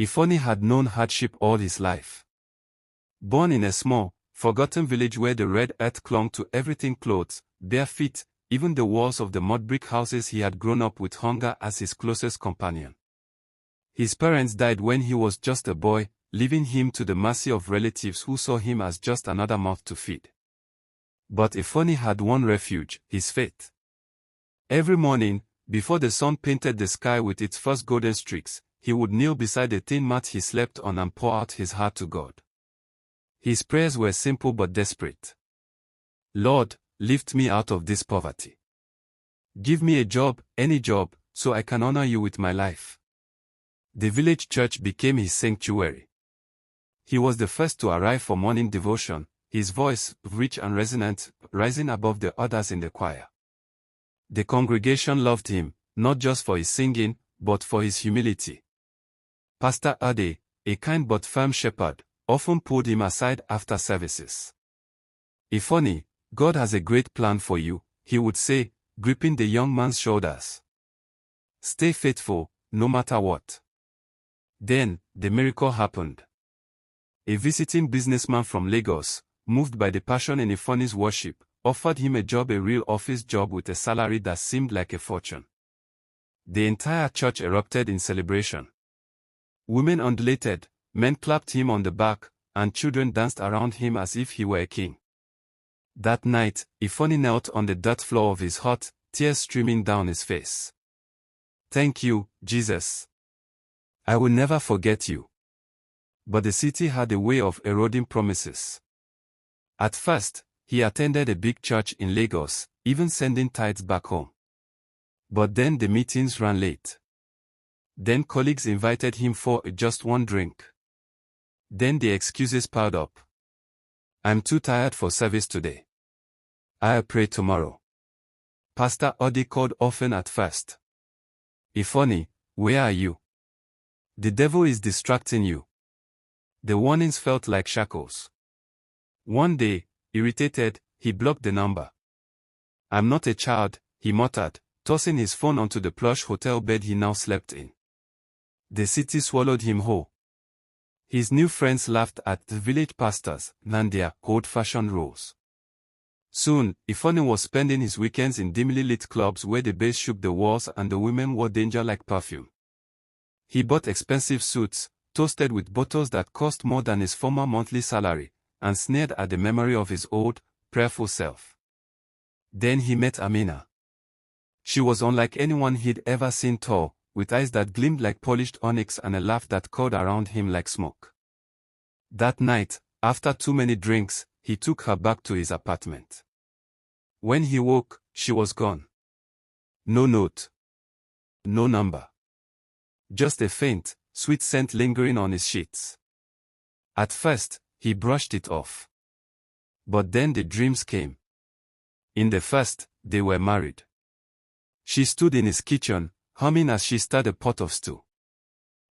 Ifeanyi had known hardship all his life. Born in a small, forgotten village where the red earth clung to everything: clothes, bare feet, even the walls of the mud brick houses, he had grown up with hunger as his closest companion. His parents died when he was just a boy, leaving him to the mercy of relatives who saw him as just another mouth to feed. But Ifeanyi had one refuge: his faith. Every morning, before the sun painted the sky with its first golden streaks, he would kneel beside the thin mat he slept on and pour out his heart to God. His prayers were simple but desperate. Lord, lift me out of this poverty. Give me a job, any job, so I can honor you with my life. The village church became his sanctuary. He was the first to arrive for morning devotion, his voice, rich and resonant, rising above the others in the choir. The congregation loved him, not just for his singing, but for his humility. Pastor Ade, a kind but firm shepherd, often pulled him aside after services. Ifeanyi, God has a great plan for you, he would say, gripping the young man's shoulders. Stay faithful, no matter what. Then, the miracle happened. A visiting businessman from Lagos, moved by the passion in Ifeanyi's worship, offered him a job, a real office job with a salary that seemed like a fortune. The entire church erupted in celebration. Women undulated, men clapped him on the back, and children danced around him as if he were a king. That night, Ifeanyi knelt on the dirt floor of his hut, tears streaming down his face. Thank you, Jesus. I will never forget you. But the city had a way of eroding promises. At first, he attended a big church in Lagos, even sending tithes back home. But then the meetings ran late. Then colleagues invited him for just one drink. Then the excuses piled up. I'm too tired for service today. I'll pray tomorrow. Pastor Ade called often at first. Ifeanyi, where are you? The devil is distracting you. The warnings felt like shackles. One day, irritated, he blocked the number. I'm not a child, he muttered, tossing his phone onto the plush hotel bed he now slept in. The city swallowed him whole. His new friends laughed at the village pastors and their old-fashioned rules. Soon, Ifeanyi was spending his weekends in dimly lit clubs where the bass shook the walls and the women wore danger like perfume. He bought expensive suits, toasted with bottles that cost more than his former monthly salary, and sneered at the memory of his old, prayerful self. Then he met Amina. She was unlike anyone he'd ever seen: tall, with eyes that gleamed like polished onyx and a laugh that curled around him like smoke. That night, after too many drinks, he took her back to his apartment. When he woke, she was gone. No note. No number. Just a faint, sweet scent lingering on his sheets. At first, he brushed it off. But then the dreams came. In the first, they were married. She stood in his kitchen, humming as she stirred a pot of stew.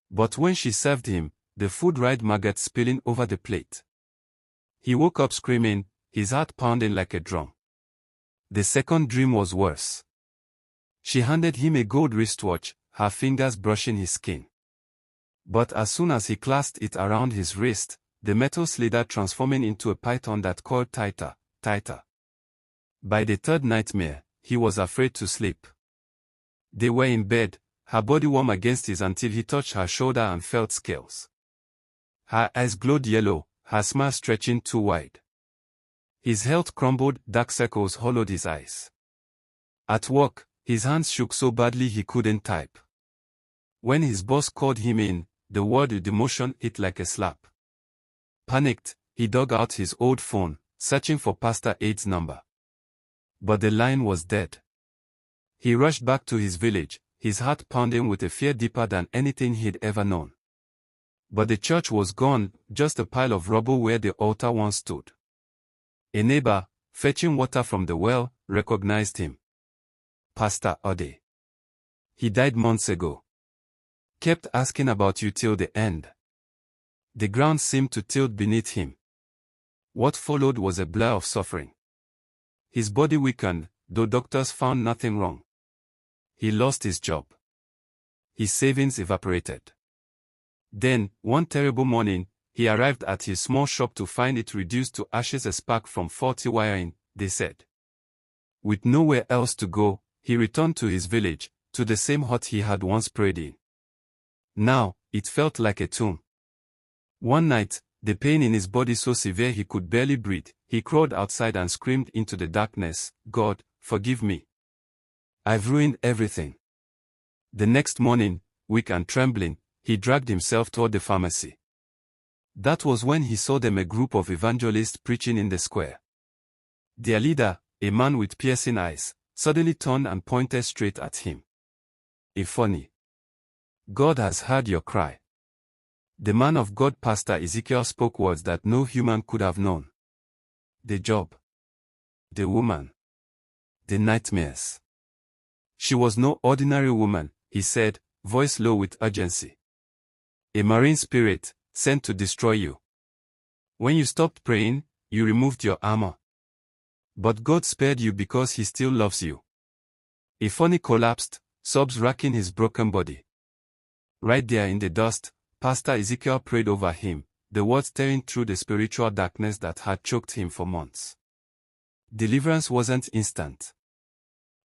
But when she served him, the food dried maggots spilling over the plate. He woke up screaming, his heart pounding like a drum. The second dream was worse. She handed him a gold wristwatch, her fingers brushing his skin. But as soon as he clasped it around his wrist, the metal slithered, transforming into a python that coiled tighter, tighter. By the third nightmare, he was afraid to sleep. They were in bed, her body warm against his until he touched her shoulder and felt scales. Her eyes glowed yellow, her smile stretching too wide. His health crumbled, dark circles hollowed his eyes. At work, his hands shook so badly he couldn't type. When his boss called him in, the word with emotion hit like a slap. Panicked, he dug out his old phone, searching for Pastor Ade's number. But the line was dead. He rushed back to his village, his heart pounding with a fear deeper than anything he'd ever known. But the church was gone, just a pile of rubble where the altar once stood. A neighbor, fetching water from the well, recognized him. Pastor Ade. He died months ago. Kept asking about you till the end. The ground seemed to tilt beneath him. What followed was a blur of suffering. His body weakened, though doctors found nothing wrong. He lost his job. His savings evaporated. Then, one terrible morning, he arrived at his small shop to find it reduced to ashes, a spark from faulty wiring, they said. With nowhere else to go, he returned to his village, to the same hut he had once prayed in. Now, it felt like a tomb. One night, the pain in his body so severe he could barely breathe, he crawled outside and screamed into the darkness, "God, forgive me. I've ruined everything." The next morning, weak and trembling, he dragged himself toward the pharmacy. That was when he saw them, a group of evangelists preaching in the square. Their leader, a man with piercing eyes, suddenly turned and pointed straight at him. Ifeanyi, God has heard your cry. The man of God, Pastor Ezekiel, spoke words that no human could have known. The job. The woman. The nightmares. She was no ordinary woman, he said, voice low with urgency. A marine spirit, sent to destroy you. When you stopped praying, you removed your armor. But God spared you because He still loves you. Ifeanyi collapsed, sobs racking his broken body. Right there in the dust, Pastor Ezekiel prayed over him, the words tearing through the spiritual darkness that had choked him for months. Deliverance wasn't instant.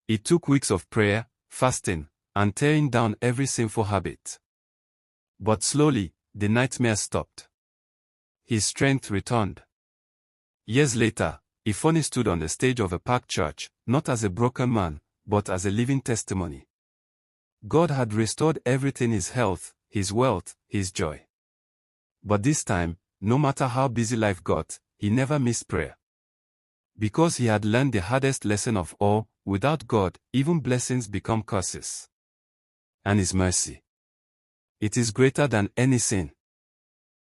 It took weeks of prayer, fasting, and tearing down every sinful habit. But slowly, the nightmare stopped. His strength returned. Years later, Ifeanyi stood on the stage of a packed church, not as a broken man, but as a living testimony. God had restored everything: his health, his wealth, his joy. But this time, no matter how busy life got, he never missed prayer. Because he had learned the hardest lesson of all: without God, even blessings become curses. And His mercy, it is greater than any sin.